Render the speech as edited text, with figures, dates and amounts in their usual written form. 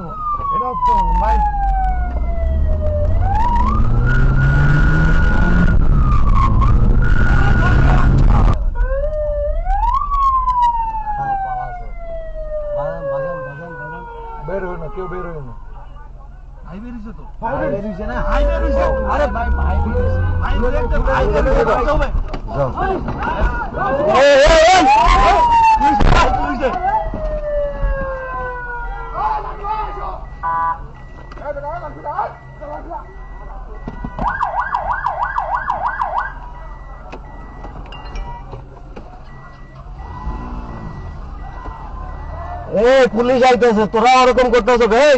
করবো, এটা হচ্ছে ভাই। বের হই না, কেউ বের হই না। ভাই বেরিয়েছে তো, ভাই বেরিয়েছে না, ভাই বেরিয়েছে। আরে ভাই ভাই বেরিয়েছে, ভাই বেরিয়েছে, ভাই বেরিয়েছে, ভাই হবে। যাও এই এই এই পুলিশ ভাই পুলিশ এই পুলিশ আইতেছে, তোরা ওরকম করতেছ ভাই।